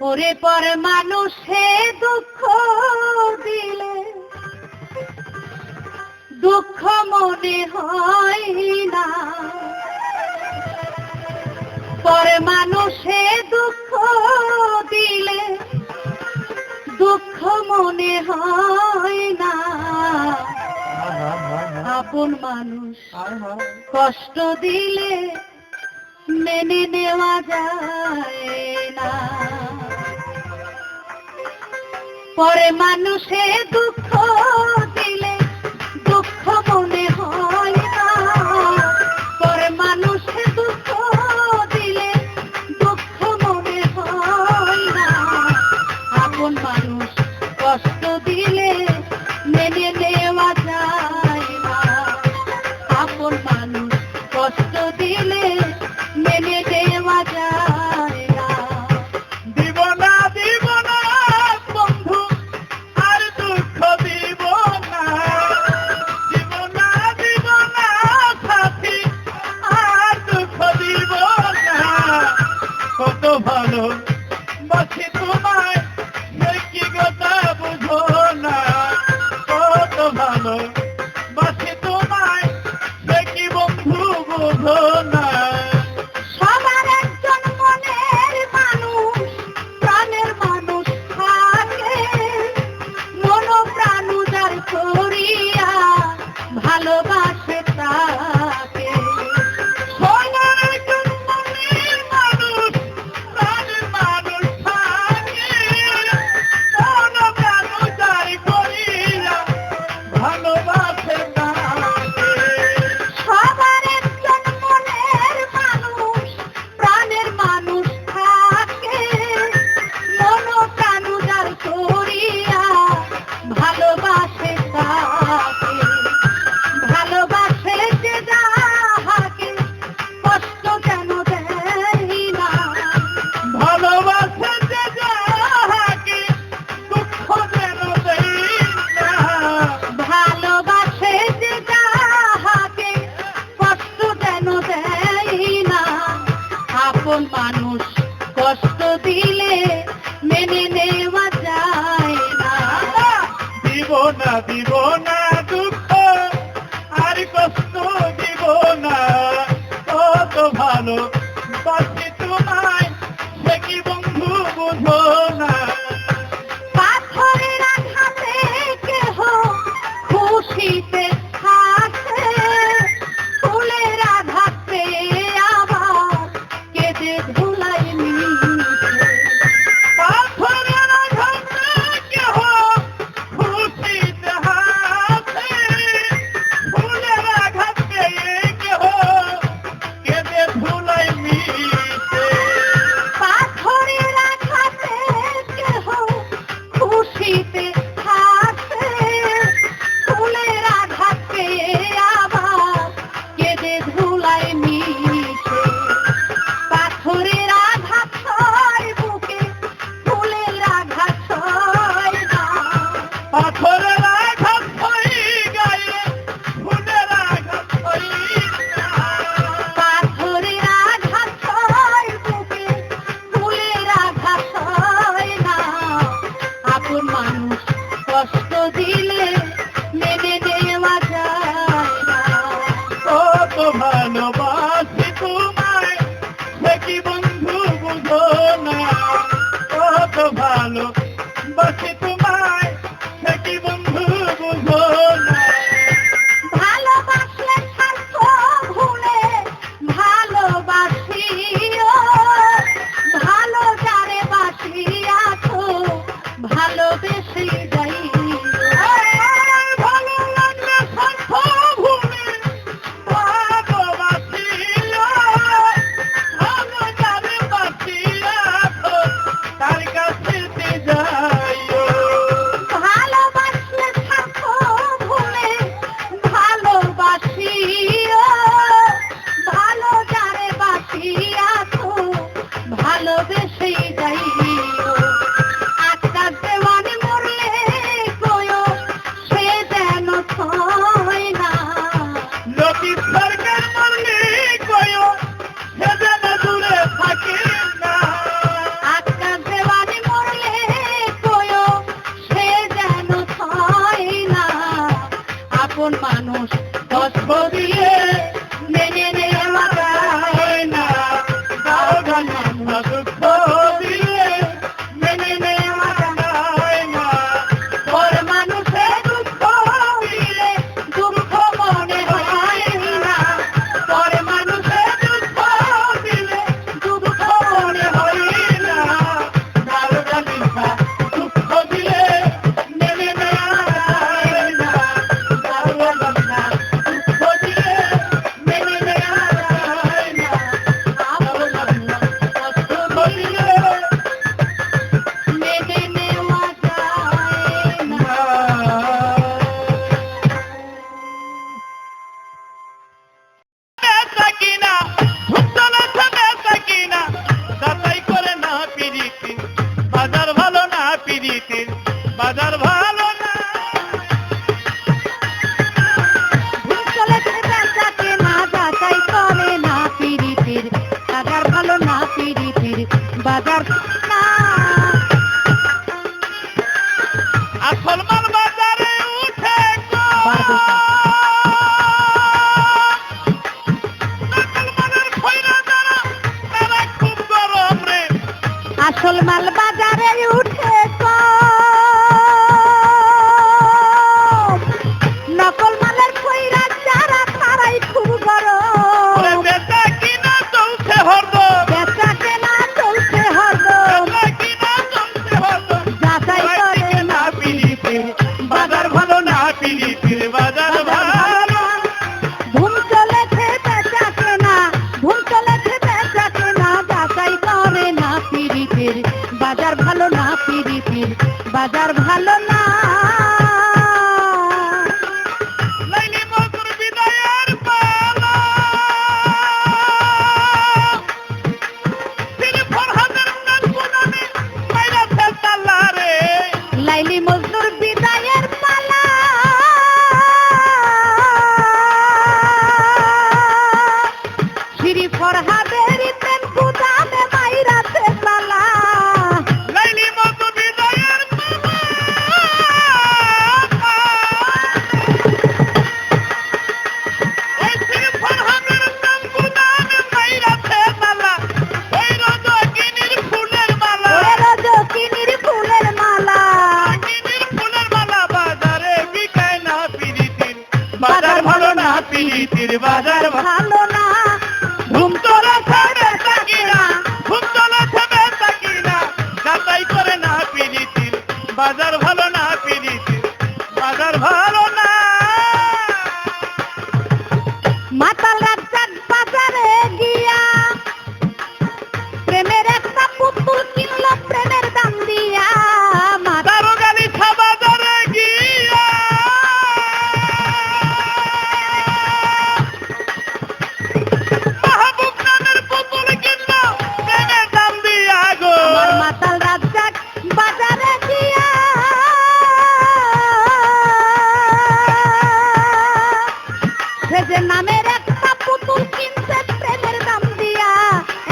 ওরে পর মানুষে দুঃখ দিলে দুঃখ মনে হয় না, পর মানুষে দুঃখ দিলে দুঃখ মনে হয় না। আপন মানুষ কষ্ট দিলে মেনে নেওয়া যায় না। পরে মানুষে দুঃখ দিলে দুঃখ মনে হয় না, পরে মানুষে দুঃখ দিলে দুঃখ মনে হয় না। আপন মানুষ কষ্ট দিলে মেনে নেওয়া যায় না, আপন মানুষ কষ্ট দিলে মেনে নেওয়া যায় না। দিব না বন্ধু আর দুঃখ দিব না, দিব না সাথী আর দুঃখ দিব না। কত ভালো বাসি তোমায় সে কি কথা বুঝো না, কত ভালো বাসি তোমায় সে কি বন্ধু বুঝো না। সবার একজন মনের মানুষ, প্রাণের মানুষ থাকে, মন প্রাণ যার করিয়া ভালোবাসে তাকে। সবার একজন মনের মানুষ, প্রাণের মানুষ থাকে, মন প্রাণ যার করিয়া ভালোবাসে তাকে। সবার একজন মনের মানুষ, প্রাণের মানুষ থাকে, মন প্রাণ যার করিয়া ভালোবাসে তাকে। ভালোবাসে যে যাহাকে কষ্ট কেন দেয় না, ভালোবাসে যে যাহাকে দুঃখ যেন দেই না, ভালোবাসে যে যাহাকে কষ্ট কেন দেয় না। আপন মানুষ কষ্ট দিলে মেনে নেওয়া যায় না। দিব না দুঃখ আর কষ্ট দিব না। কত ভালো বাসি তোমায় সে কি বন্ধু বুঝো না। পাথরের আঘাতে কেহ খুশিতে থাকে, ফুলের আঘাত পেয়ে আবার কেঁদে ধুলাই মিশে। পাথরের আঘাতে কেহ খুশিতে হাসে, ফুলের আঘাত পেয়ে কেহ কেঁদে ধুলাই মিশে। পাথরের আঘাতে কেহ খুশিতে থাকে, ফুলের আঘাত পেয়ে আবার কেঁদে ধুলাই মিশে। পাথরের আঘাত হয় বুকে, ফুলের আঘাত হয় না। পাথরের আঘাত হই গায়ে, ফুলের আঘাত হই না। পাথরের আঘাত হয় বুকে, ফুলের আঘাত হয় না। আপন মানুষ কষ্ট দিলে মেনে নেওয়া যায় না। কত ভালোবাসি তোমায় সে কি বন্ধু বুঝো না। কত ভালোবাসি তোমায় সে কি বন্ধু বুঝো না। ভালোবাসলে স্বার্থ ভুলে ভালোবাসিও, ভালো যারে বাসিয়াছো ভালোবেসে যাইও। ভালো লাগলে স্বার্থ ভুলে ভালোবাসিও, ভালো যারে বাসিয়াছো তার কাছে যাইও। নকল মাল বাজারে উঠে নকল মালের কইরা যারা তারাই খুব ওরে গরম বেচা কিনা চলছে হরদম বেচা কেনা চলছে হরদম বেচা কিনা চলছে হরদম যাচাই করে না পিরিতির বাজার ভালো না পিরিতির বাজার ভালো ধুম চলেছে বেচা কেনা ধুম চলেছে বেচা কেনা যাচাই করে না পিরিতির বাজার ভালো না পিরিতির বাজার ভালো না লাইলি মজুর বিদায়ের পালা তিনি ফরহাদের নাম গুনানে মাইরা ফেলতাল্লা রে লাইলি মজদুর বিদায়ের পালা শ্রী ফরহাদের প্রেম গুদামে মাইরাতে পালা লাইলি মজুর বিদায়ের পালা ওই তিনি ফরহাদের নাম গুনানে মাইরা ফেলতাল্লা ওই রজকিনীর ফুলের মালা ওরে রজকিনীর ফুলের মালা রজকিনীর ফুলের মালা বাজারে বিকায় না পিরিতির বাজার ভালো না পিরিতির বাজার ভালো না ঘুম চলেছে বেচা কিনা ঘুম চলেছে বেচা কিনা যাচাই করে না পিরিতির বাজার ভালো না পিরিতির বাজার ভালো না মাতাল রাজ্জাক বাজারে গিয়া প্রেমের একটা পুতুল কিনলো প্রেমের দাম দিয়া মাতাল তারও গালিছা বাজারে গিয়া মাহবুব নামের পুতুল কিনলো প্রেমের দাম দিয়া গো আমার মাতাল রাজ্জাক বাজারে গিয়া সে যে নামের একটা পুতুল কিনছে প্রেমের দাম দিয়া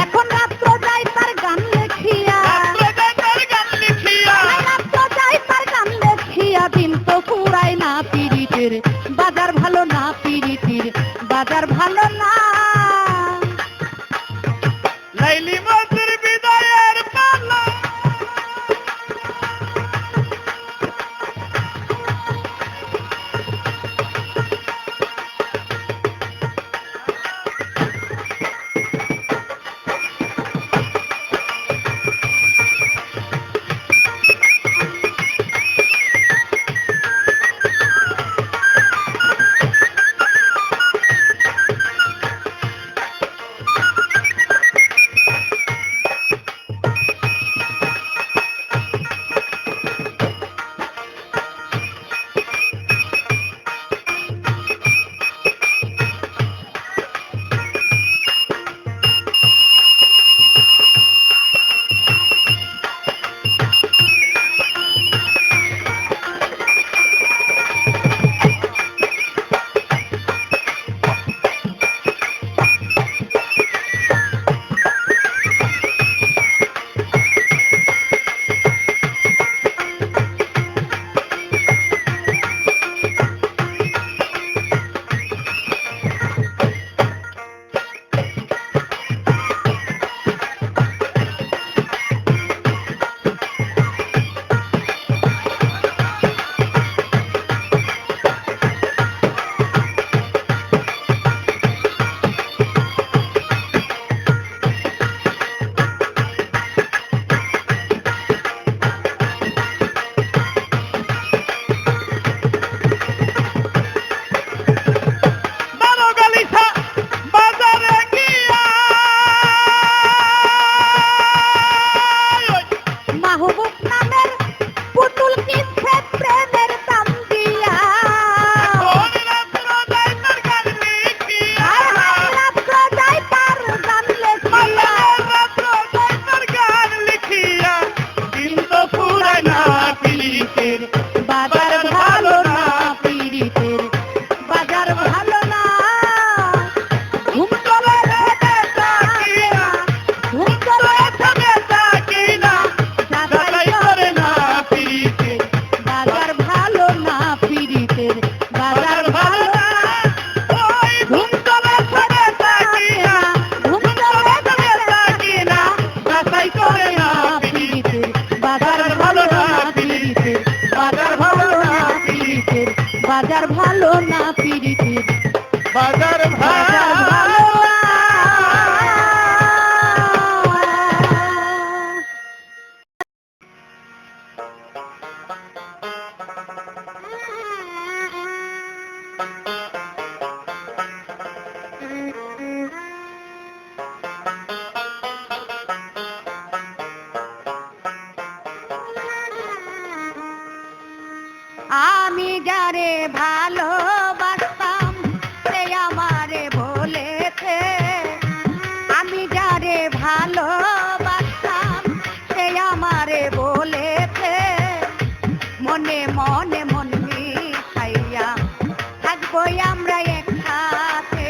এখন রাত্র যায় তার গান লেখিয়া রাত্রে গান লিখিয়া রাত্র যায় তার গান লেখিয়া দিন তো পুরাই না পিরিতির বাজার ভালো না পিরিতির বাজার ভালো না লাইলি মজুর বিদায়ের পালা যারে ভালোবাসতাম সে আমারে বলেছে, আমি যারে ভালোবাসতাম সে আমারে বলেছে, মনে মনে মন মিশাইয়া থাকবো আমরা একসাথে,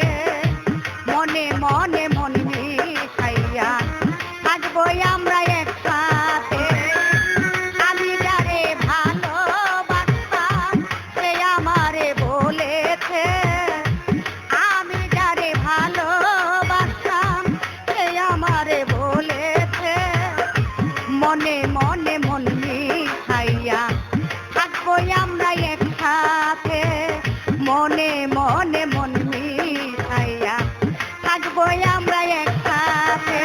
মনে মনে মন মিশাইয়া থাকবো আমরা একসাথে। আমি যারে ভালোবাসতাম সে আমারে বলেছে, আমি যারে ভালোবাসতাম সে আমারে বলেছে, মনে মনে মন মিশাইয়া থাকবো আমরা একসাথে, মনে মনে মন মিশাইয়া থাকবো আমরা একসাথে।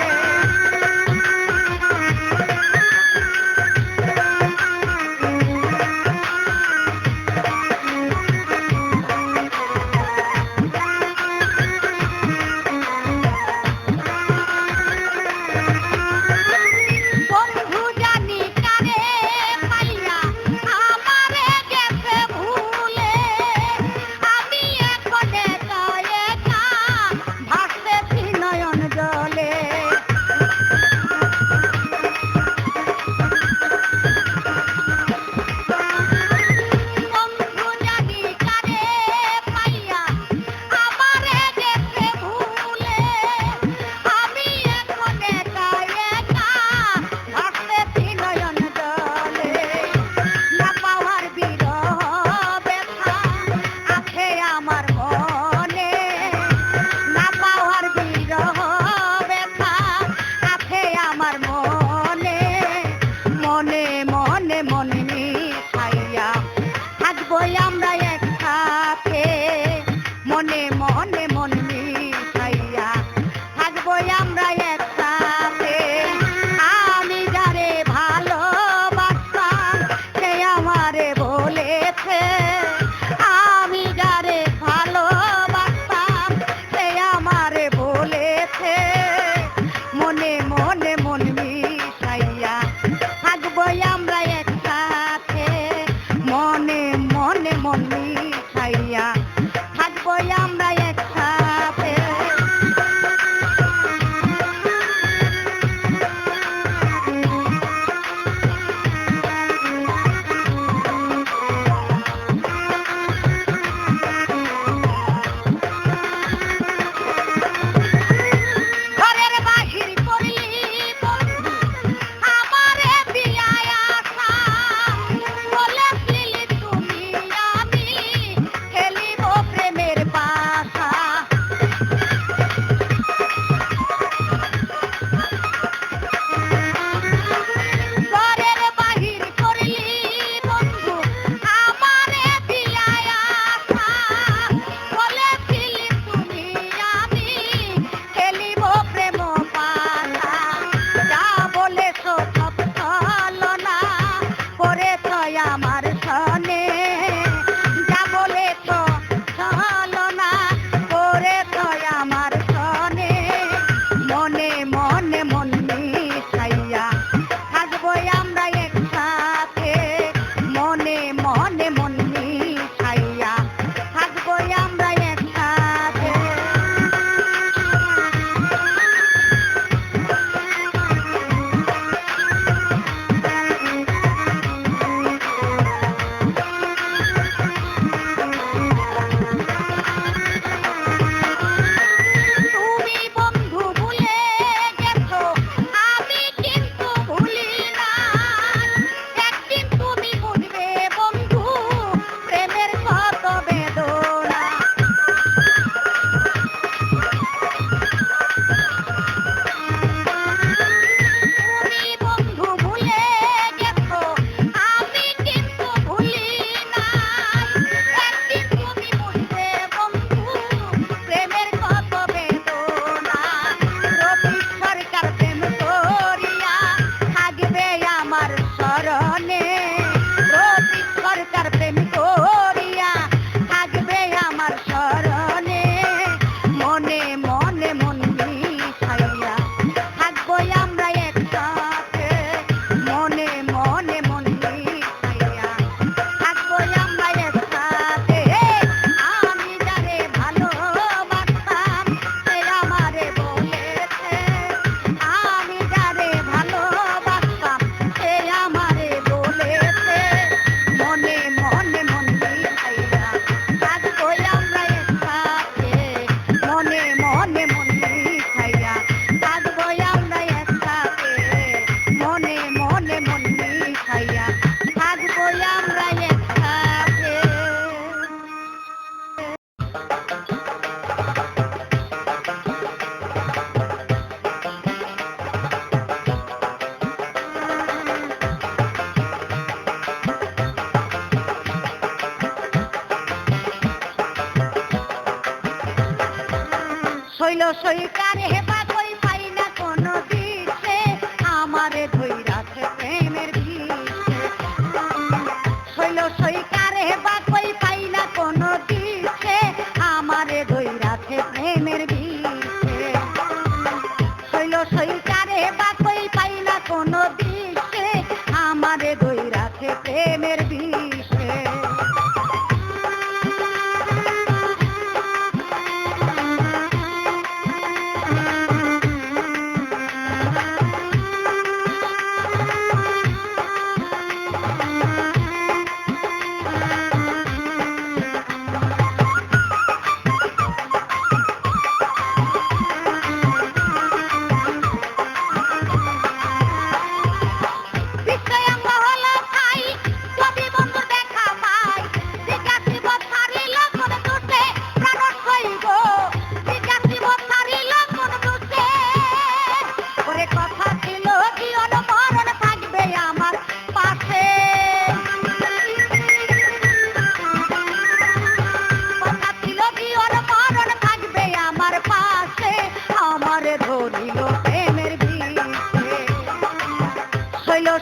শৈল সৈকারে বা কই পাই না কোনো দিশে আমারে ধইরাছে প্রেমের বিষে শৈল সৈকারে বা কই পাই না কোনো দিশে আমারে ধইরাছে প্রেমের বিষে শৈল সৈকারে বা কই পাই না কোনো দিশে আমারে ধইরাছে প্রেমের বিষে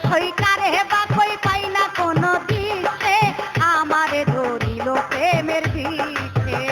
সৈকারে বা কই পাই না কোনো দিশে আমারে ধরিল প্রেমের বিষে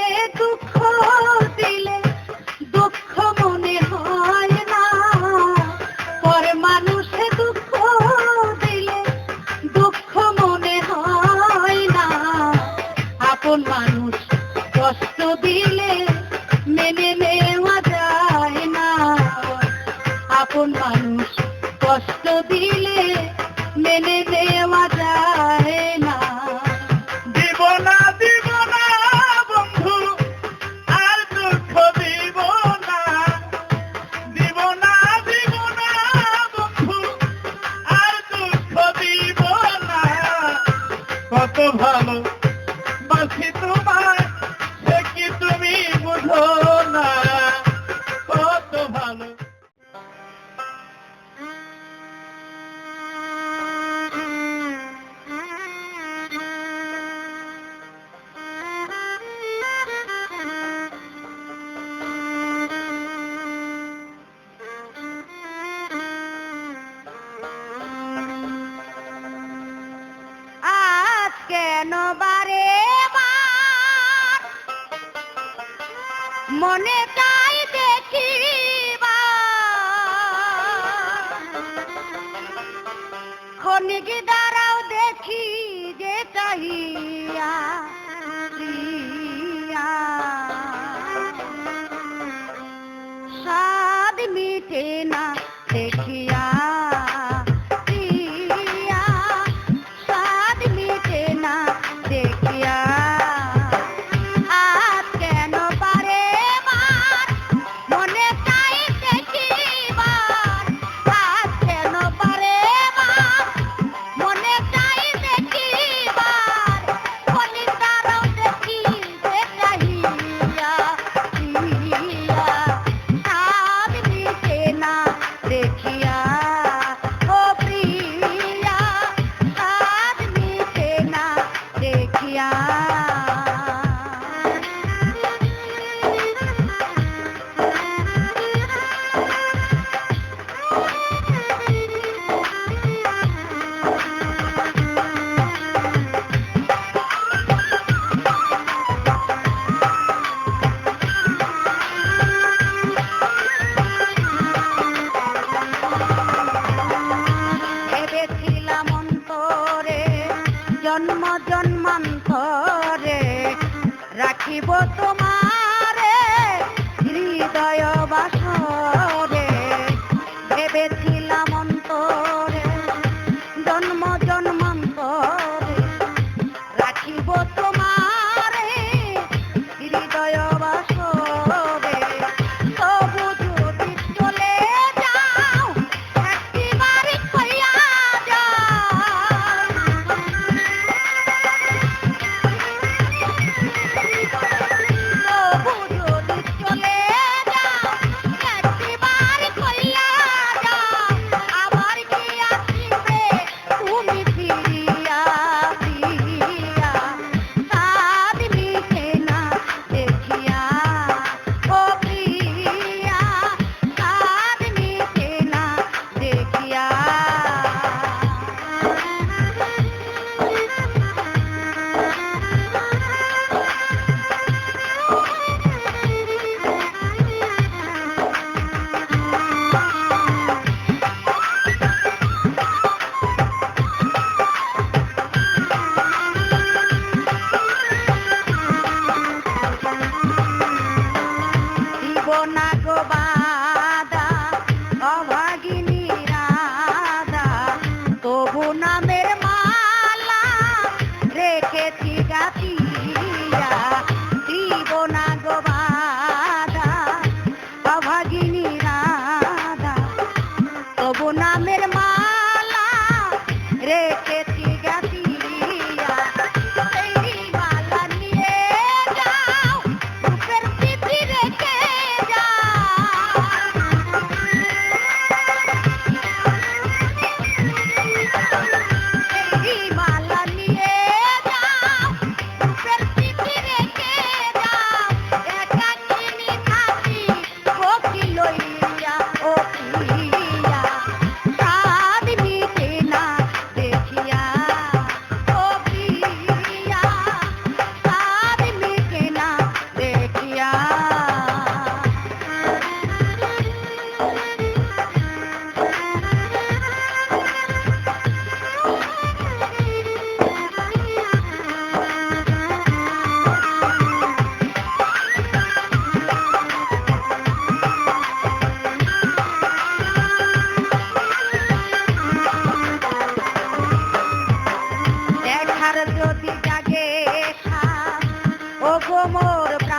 মানুষে দুঃখ দিলে দুঃখ মনে হয় না, পর মানুষে দুঃখ দিলে দুঃখ মনে হয় না, আপন মানুষ কষ্ট দিলে মেনে নেওয়া যায় না, আপন মানুষ কষ্ট দিলে মেনে নেওয়া যায় না। দিব না বন্ধু আর দুঃখ দিব না, দিব না বন্ধু আর দুঃখ দিব না। কত ভালো বাসি তোমার সে কি তুমি বুঝো না, কত ভালো। আজ কেন বারে বার মনে চাই দেখিবা, ক্ষণিক দাঁড়াও দেখি যে চাহিয়া প্রিয়া, স্বাদ মিটে না দেখিয়া প্রিয়া, স্বাদ মিটে না দেখিয়া। আজ কেন বারে বার মনে চাই দেখিবার, আজ কেন বারে বার মনে চাই দেখিবার, ক্ষণিক দাঁড়াও দেখি যে চাহিয়া প্রিয়া, স্বাদ মিটে না দেখিয়া ও প্রিয়া, স্বাদ মিটে না দেখিয়া। ভেবেছিলাম অন্তরে জন্ম জন্মান্তরে রাখিব তোমারে হৃদয় বাসরে, ভেবেছিলাম অন্তরে জন্ম জন্মান্তরে রাখিব তোমারে হৃদয় বাসরে, তবু যদি চলে যাও একটিবার কইয়া যাও, তবু যদি চলে যাও একটিবার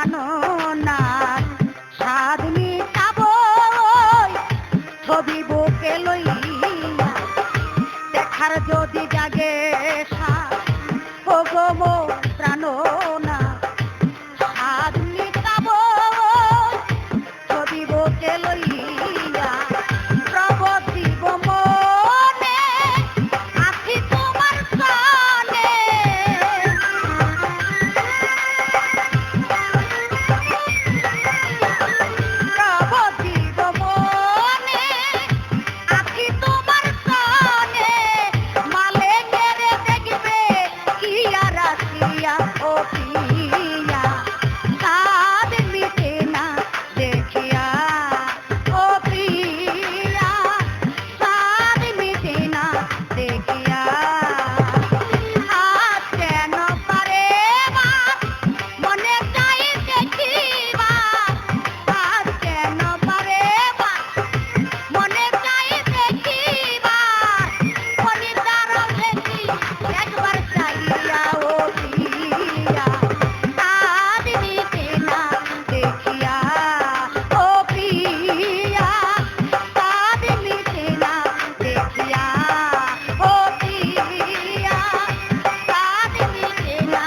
প্রাণনাথ সাধ মিটাবো ছবি বুকে লইয়া দেখার যদি জাগে ও গো মো প্রাণনাথ সাধ মিটাবো ছবি বুকে লইয়া প্রভু শিব মনে আছি তোমার সনে প্রভু শিব মনে আছি তোমার সনে মালে মেরে দেখবে কি আর আসিয়া ও পিয়া সাধ মিটে না দেখিয়া ও প্রিয়া সাধ মিটে না দেখিয়া আজ কেন পারে বা মনে চাই দেখিবা আজ কেন পারে বা মনে চাই দেখিবা মনিতার দেখি একবার চাইয়া ও প্রিয়া সাধ মিটে না দেখিয়া ও প্রিয়া সাধ মিটে না দেখিয়া ও প্রিয়া সাধ মিটে না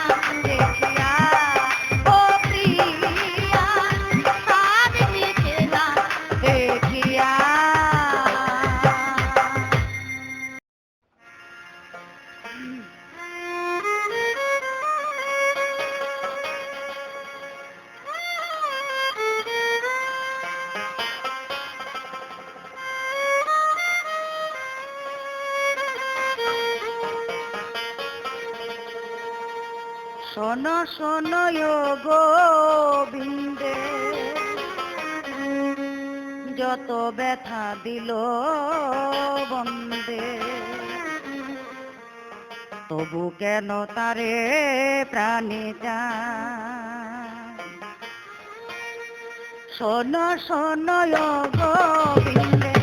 দেখিয়া ও প্রিয়া সাধ মিটে না দেখিয়া শোনো শোনো ও গোবিন্দে যত ব্যথা দিল বন্দে তবু কেন তারে প্রাণে চায় শোনো শোনো ও গোবিন্দে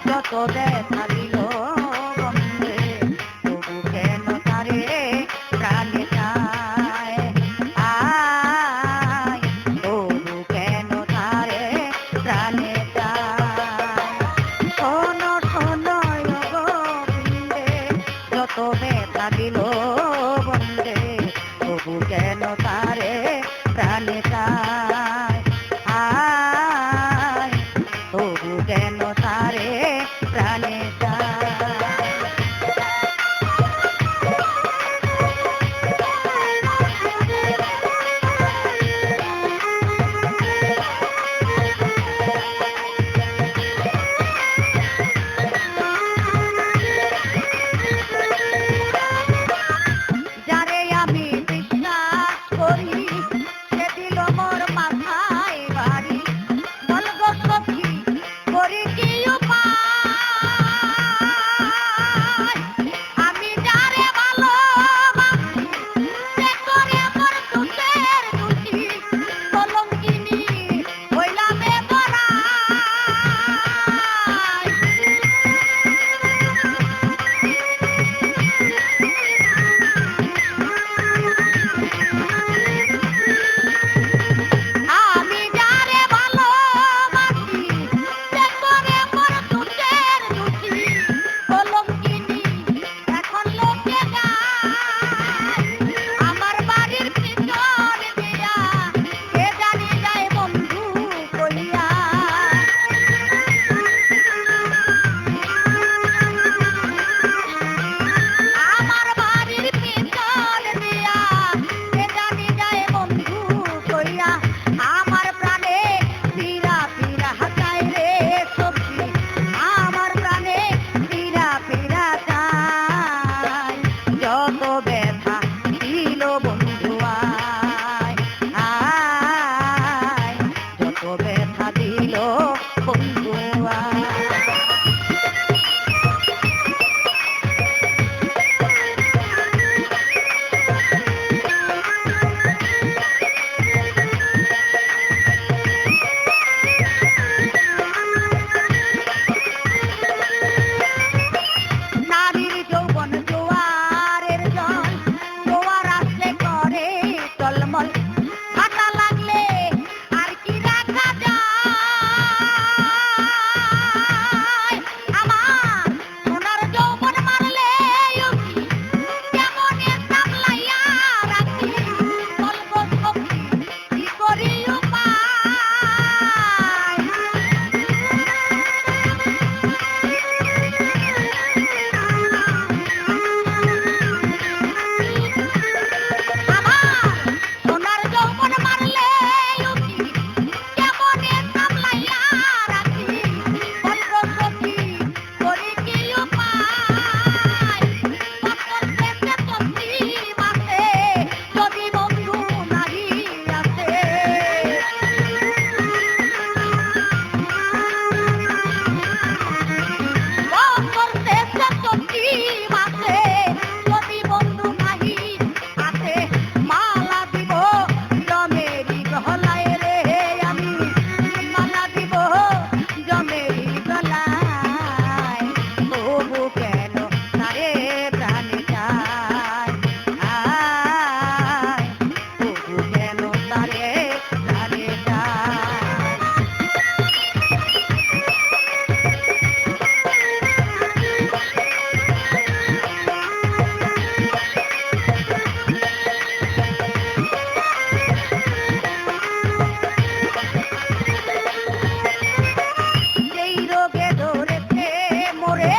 যত ব্যথা দিল বন্দে তবু কেন তারে প্রাণে চায় আয় তবু কেন তারে প্রাণে চায় শোনো শোনো ও গোবিন্দে যত ব্যথা দিল বন্দে তবু কেন তারে প্রাণে চায় আয় তবু কেন তারে প্রাণে গলায় রে আমি মালা দিব জমেরি গলায় তবু কেন তারে প্রাণে চায় আয় তবু কেন তারে প্রাণে চায় যেই রোগে ধরেছে মোরে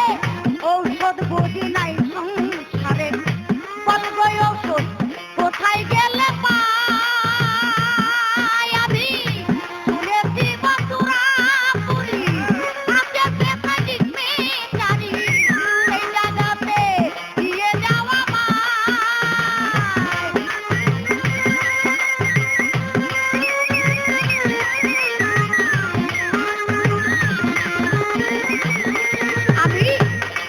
ঔষধ বুঝি নাই সংসারে বলবো ঔষধ কোথায় গেলে পাই আমি শুনেছি বাসুরাপুরি আছে সেখানে মেকারি সেই জায়গাতে দিয়ে যাওয়া আমি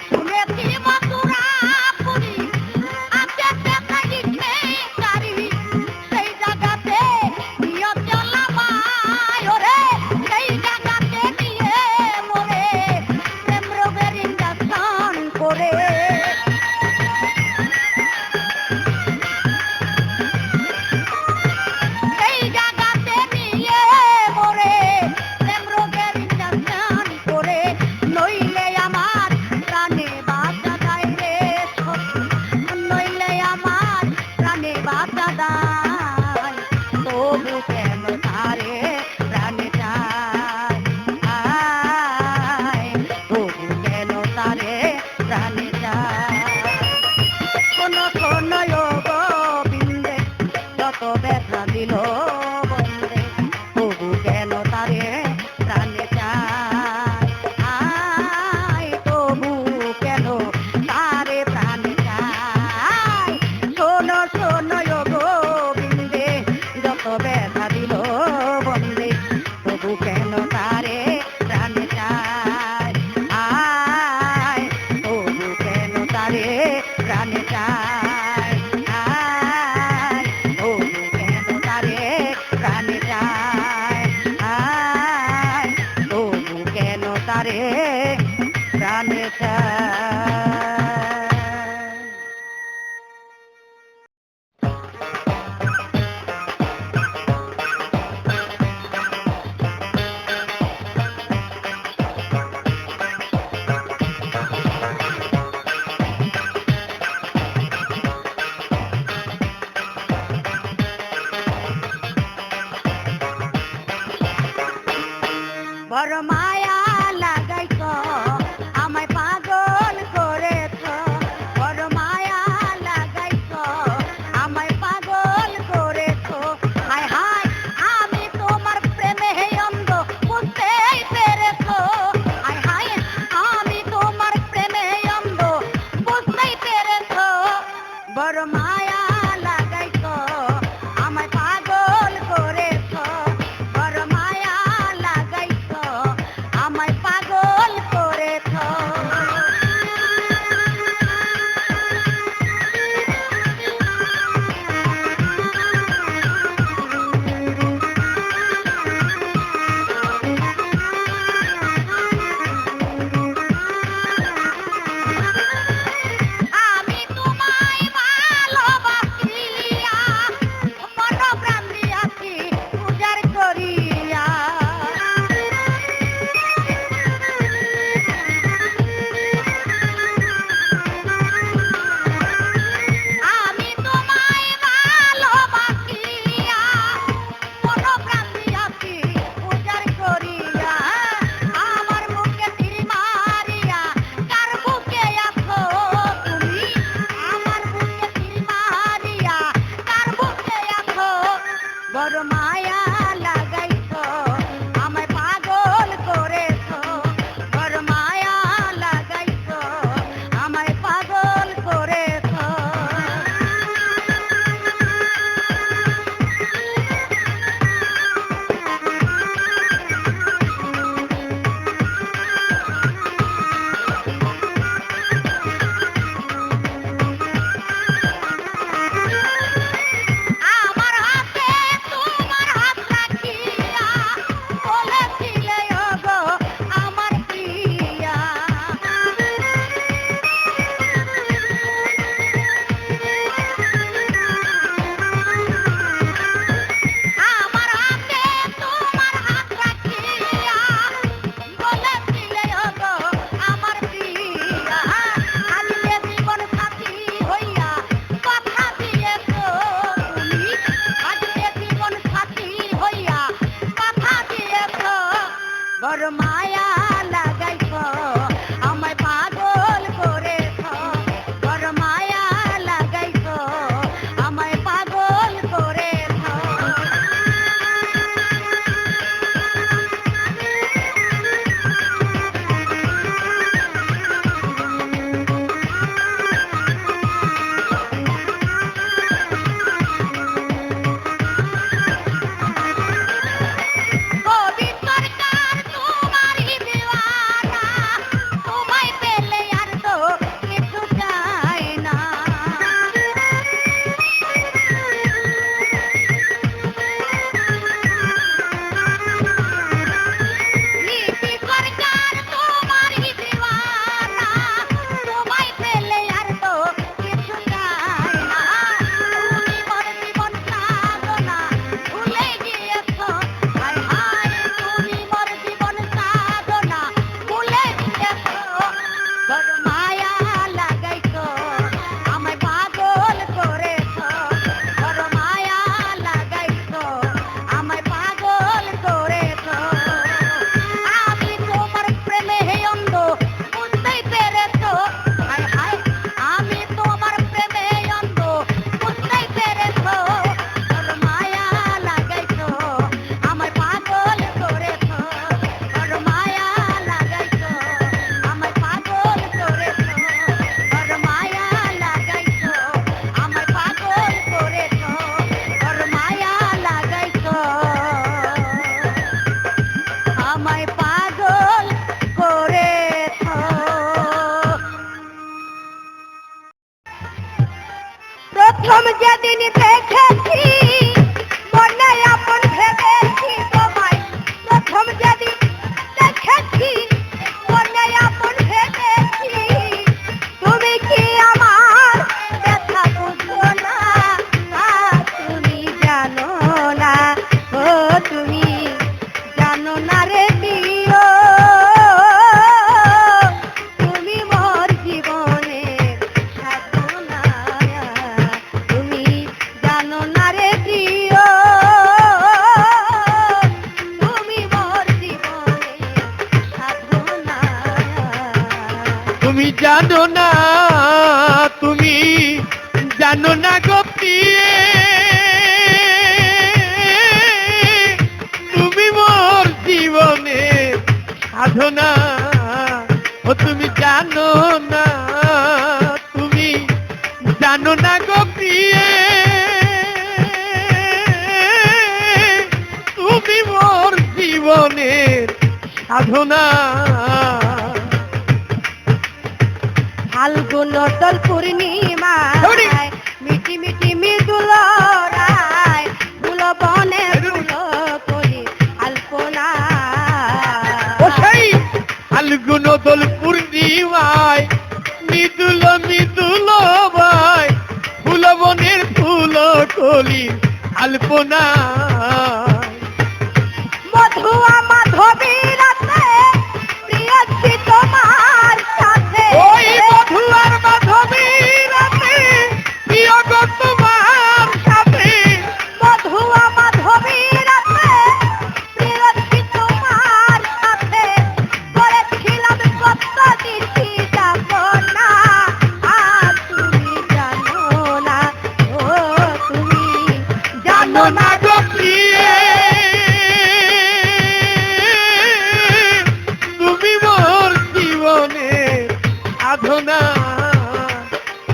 শুনেছি মথুরাপুরি আছে সেখানে মেকারি সেই জায়গাতে নিয়ে চলাবাই ওরে সেই জায়গাতে নিয়ে মোরে প্রেম রোগের ইঞ্জেকশন করে সেই জায়গাতে নিয়ে মোরে প্রেম রোগের ইঞ্জেকশন করে নইলে আমার প্রাণে বাঁচা দেয় রে নইলে আমার প্রাণে বাঁচা দেয় তবু কেন তারে প্রাণে চায় আয় তবু কেন তারে প্রাণে চায় কোন কোন গোবিন্দে যত ব্যথা দিল বন্দে তবু কেন তারে প্রাণে চায় আয় তবু কেন তারে প্রাণে চায় শোন শোন গোবিন্দে যত ব্যথা দিল বন্দে তবু কেন তারে প্রাণে চায় আয় তবু কেন তারে প্রাণে চায় আয় তবু কেন তারে প্রাণে চায় আয় তবু কেন তারে প্রাণে চায় বড় মায়া লাগাইছ আমায় পাগল করেছ বড় মায়া লাগাইছ আমায় পাগল করেছ হায় হায় আমি তোমার প্রেমে অন্ধ বুঝতেই পেরেছ হায় হায় আমি তোমার প্রেমে অন্ধ বুঝতেই পেরেছ বড় মায়া লাগাইছ আমায় পাগল করেছ বড় মায়া লাগাইছ জানো না, তুমি জানো না গো প্রিয়ে, তুমি মোর জীবনে সাধনা। ও তুমি জানো না, তুমি জানো না গো প্রিয়ে, তুমি মোর জীবনের সাধনা। ফাল্গুন দোল পূর্ণিমায় মিটি মিটি মৃদুল রায় ফুল বনে ফুল কলি আলপনা। ও সেই ফাল্গুন দোল পূর্ণিমায় মৃদুল মৃদুল ভাই ফুল বনের ফুল কলি আলপনা। মধুয়া মাধবী রাতে প্রিয়সী তোমার সাথে, ওই মধুয়ার মাধবী রাতে প্রিয় গো তোমার সাথে। মধুয়া মাধবী রাতে প্রিয়সী তোমার সাথে করেছিলাম কত দিশি যাব না। আর তুমি জানো না, ও তুমি জানো জানো না না গো প্রিয়ে, তুমি মোর জীবনের সাধনা।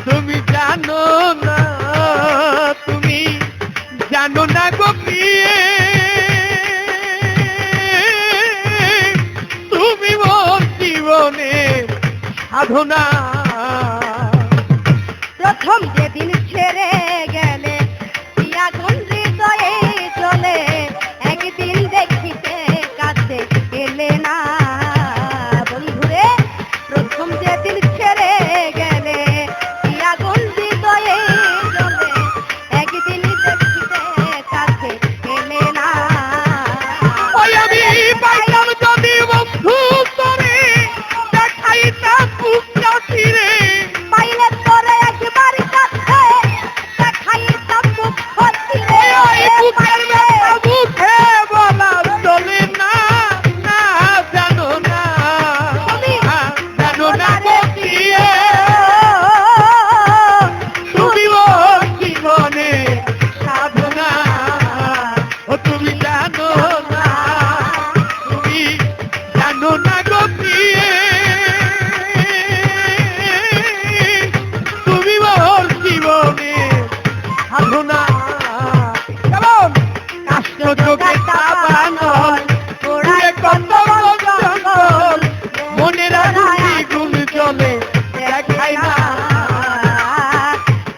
তুমি জানো না, তুমি জানো না গো প্রিয়ে, তুমি মোর জীবনের সাধনা। প্রথম যেদিন ছেড়ে গেলে পিয়া হৃদয়ে চলে, একদিন দেখিতে কাছে এলে না। বন্ধুরে, প্রথম যেদিন ছেড়ে গেলে পিয়া হৃদয়ে চলে, একদিন দেখিতে কাছে এলে না। ওই আমি পাইলাম যদি বন্ধু তোরে, দেখাইতাম বুকটা ছিঁড়ে। পাইলে তোরে একবার কাছে দেখাইতাম দুঃখ চিরে। ওই বুকের ব্যথা মুখে বলা চলে না, না জানো না, জানো না গো প্রিয়ে, তুমি মোর জীবনে সাধনা। ও তুমি জানো না, তুমি জানো না গো প্রিয়ে, তুমি মোর জীবনে সাধনা। কেমন কাষ্ট চোখে তাবানল পুরে কত জঙ্গল, মনের আগুনে গুণ চলে দেখাই না।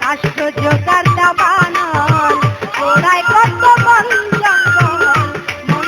কাষ্ট জোগাড় দাবানল পোড়ায় কত বন জঙ্গল, মন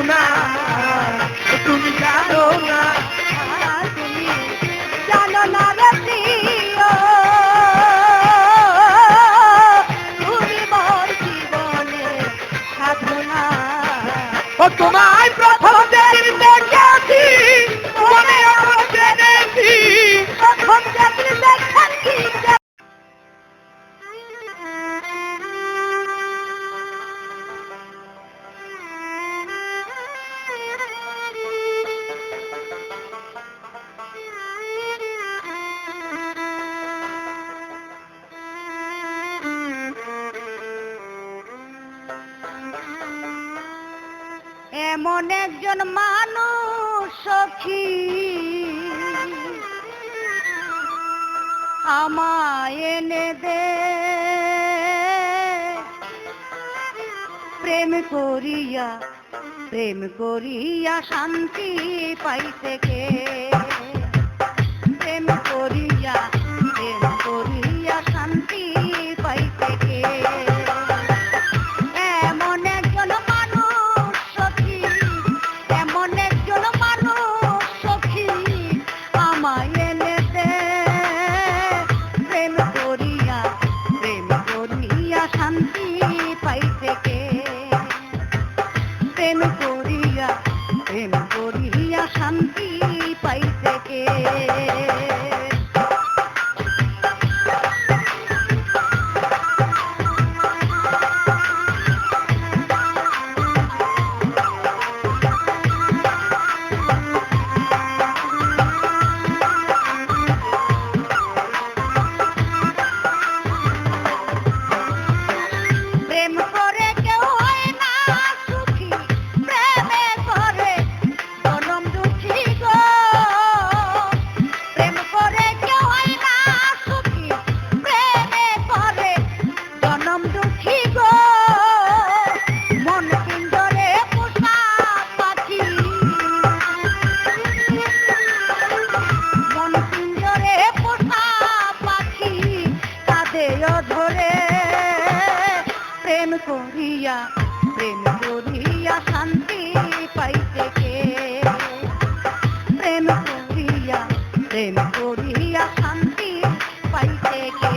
না, তুমি জানো না, তুমি জানো না রে প্রিয়, তুমি মোর জীবনের সাধনা। ও তোমায় প্রথম যেদিন দেখেছি মনে আমার জেনেছি, প্রথম যেদিন দেখেছি এমন একজন মানুষ সখী আমায় এনে দে, প্রেম করিয়া শান্তি পাইতে কে, প্রেম করিয়া শান্তি পাইতে কে। এমন একজন মানুষ সখী, এমন একজন মানুষ সখী আমায় এনে দে, প্রেম করিয়া শান্তি পাইতে কে, প্রেম করিয়া শান্তি পাইতে কে। প্রেম করে কেউ হয় না সুখী, প্রেমে করে জনম দুঃখী গো, প্রেম করে কেউ হয় না সুখী, প্রেমে করে জনম দুঃখী গো। মন পিঞ্জরে পোষা পাখি, মন পিঞ্জরে পোষা পাখি কাঁদে অধরে, প্রেম করিয়া শান্তি পাইতে কে, প্রেম করিয়া শান্তি পাইতে কে।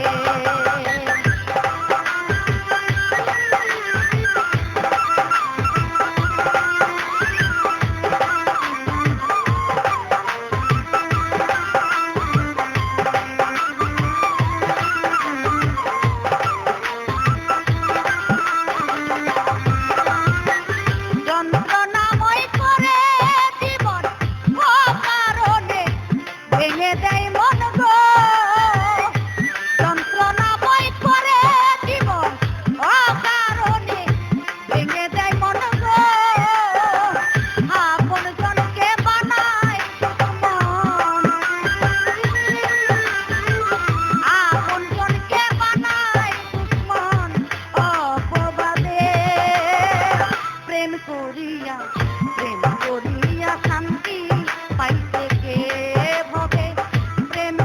যন্ত্রণাময় করে জীবন অকারণে ভেঙে দেয় মন গো, যন্ত্রণাময় করে জীবন অকারণে ভেঙে দেয় মন গো। আপন জনকে বানায় দুশ্মন, আপন জনকে বানায় দুশ্মন অপবাদে, প্রেম করিয়া শান্তি পাইতে কে ভবে, প্রেম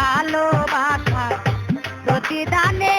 ভালোবাসার প্রতিদানে